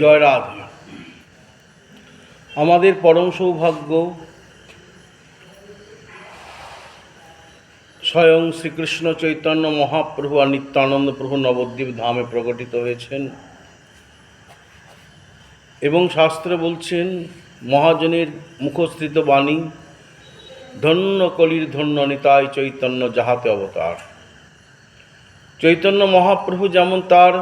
জয় রাধে। আমাদের পরম সৌভাগ্য স্বয়ং শ্রীকৃষ্ণ চৈতন্য মহাপ্রভু আর নিত্যানন্দ প্রভু নবদ্বীপ ধামে প্রকটিত হয়েছেন এবং শাস্ত্রে বলছেন, মহাজনের মুখস্থিত বাণী, ধন্য কলির ধন্য নিতাই চৈতন্য যাহাতে অবতার। চৈতন্য মহাপ্রভু যেমন তার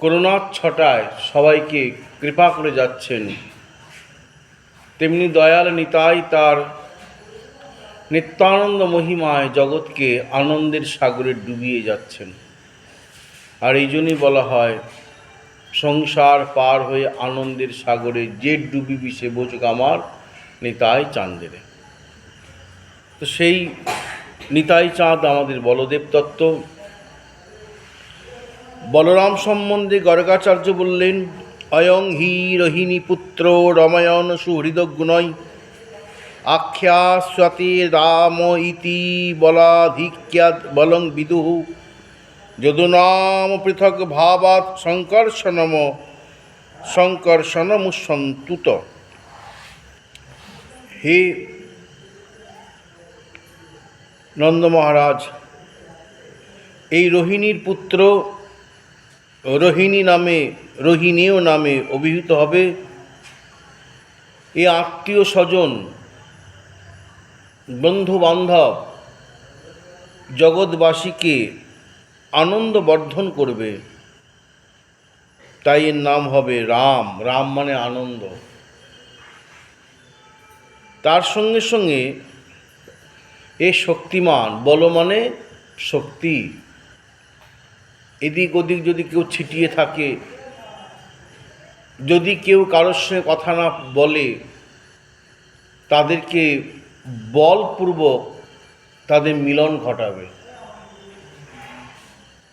করুণার ছটায় সবাইকে কৃপা করে যাচ্ছেন, তেমনি দয়াল নিতাই তার নিত্যানন্দ মহিমায় জগৎকে আনন্দের সাগরে ডুবিয়ে যাচ্ছেন। আর এই জন্যই বলা হয়, সংসার পার হয়ে আনন্দের সাগরে যে ডুবিবি সে বোঝুক আমার নিতাই চাঁদেরে। তো সেই নিতাই চাঁদ আমাদের বলদেব তত্ত্ব। বলরাম সম্বন্ধে গর্গাচার্য বললেন, অয়ং হি রোহিণী পুত্র রমায়ণ সুহৃদগুণয় আখ্যাস্বতে রাম ইতি বলাধিক্যাদ বলং বিদুঃ যদুনাম পৃথক ভাবাৎ সংকর্ষণমুসন্তুত। হে নন্দ মহারাজ, এই রোহিণীর পুত্র রোহিণীয় নামে অভিহিত হবে। এ আত্মীয় স্বজন, বন্ধু বান্ধব, জগৎবাসীকে আনন্দ বর্ধন করবে, তাই এর নাম হবে রাম। রাম মানে আনন্দ। তার সঙ্গে সঙ্গে এ শক্তিমান, বল মানে শক্তি। এদিক ওদিক যদি কেউ ছিটিয়ে থাকে, যদি কেউ কারোর সঙ্গে কথা না বলে, তাদেরকে বলপূর্বক তাদের মিলন ঘটাবে।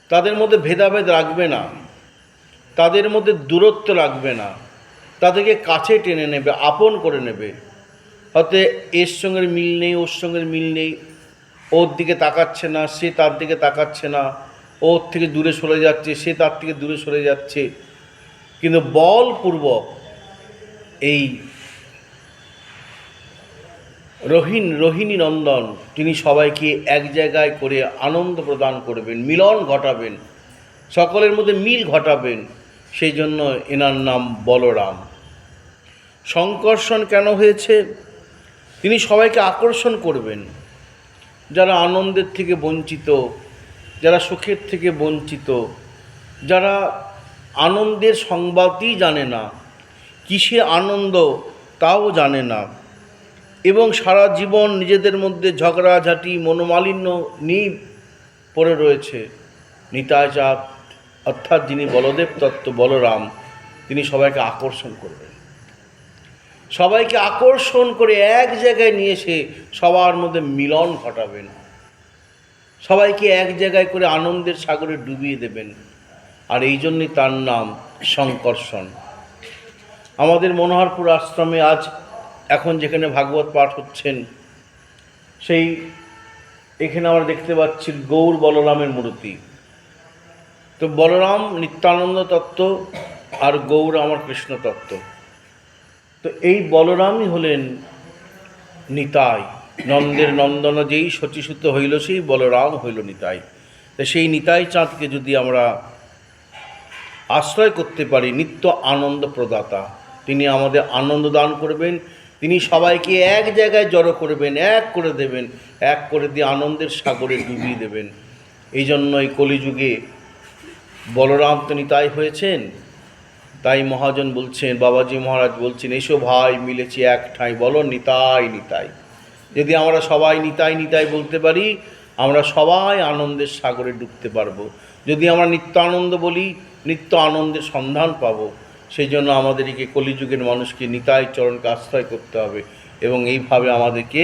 তাদের মধ্যে ভেদাভেদ রাখবে না, তাদের মধ্যে দূরত্ব রাখবে না, তাদেরকে কাছে টেনে নেবে, আপন করে নেবে। হয়তো এর সঙ্গে মিল নেই, ওর সঙ্গে মিল নেই, ওর দিকে তাকাচ্ছে না, সে তার দিকে তাকাচ্ছে না, ওর থেকে দূরে সরে যাচ্ছে, সে তার থেকে দূরে সরে যাচ্ছে, কিন্তু বলপূর্বক এই রোহিণী নন্দন তিনি সবাইকে এক জায়গায় করে আনন্দ প্রদান করবেন, মিলন ঘটাবেন, সকলের মধ্যে মিল ঘটাবেন। সেই জন্য এনার নাম বলরাম। সংকর্ষণ কেন হয়েছে? তিনি সবাইকে আকর্ষণ করবেন। যারা আনন্দের থেকে বঞ্চিত, যারা সুখের থেকে বঞ্চিত, যারা আনন্দের সংবাদই জানে না, কিসে আনন্দ তাও জানে না, এবং সারা জীবন নিজেদের মধ্যে ঝগড়াঝাঁটি মনোমালিন্য নিয়ে পড়ে রয়েছে, নিতাই চাঁদ অর্থাৎ যিনি বলদেব তত্ত্ব বলরাম, তিনি সবাইকে আকর্ষণ করবেন। সবাইকে আকর্ষণ করে এক জায়গায় নিয়ে এসে সবার মধ্যে মিলন ঘটাবেন, সবাইকে এক জায়গায় করে আনন্দের সাগরে ডুবিয়ে দেবেন। আর এই জন্যই তার নাম সংকর্ষণ। আমাদের মনোহরপুর আশ্রমে আজ এখন যেখানে ভাগবত পাঠ হচ্ছেন, সেই এখানে আমরা দেখতে পাচ্ছি গৌর বলরামের মূর্তি। তো বলরাম নিত্যানন্দ তত্ত্ব আর গৌর আমার কৃষ্ণ তত্ত্ব। তো এই বলরামই হলেন নিতাই। নন্দের নন্দন যেই শচীসূত হইল, সেই বলরাম হইল নিতাই। তো সেই নিতাই চাঁদকে যদি আমরা আশ্রয় করতে পারি, নিত্য আনন্দ প্রদাতা, তিনি আমাদের আনন্দ দান করবেন। তিনি সবাইকে এক জায়গায় জড়ো করবেন, এক করে দেবেন, এক করে দিয়ে আনন্দের সাগরে ডুবিয়ে দেবেন। এই জন্য এই কলিযুগে বলরাম তো নিতাই হয়েছেন। তাই মহাজন বলছেন, বাবাজি মহারাজ বলছেন, এসো ভাই মিলেছি এক ঠাঁই, বলো নিতাই নিতাই। যদি আমরা সবাই নিতাই নিতাই বলতে পারি, আমরা সবাই আনন্দের সাগরে ডুবতে পারবো। যদি আমরা নিত্য আনন্দ বলি, নিত্য আনন্দের সন্ধান পাবো। সেই জন্য আমাদেরকে কলিযুগের মানুষকে নিতাই চরণকে আশ্রয় করতে হবে এবং এইভাবে আমাদেরকে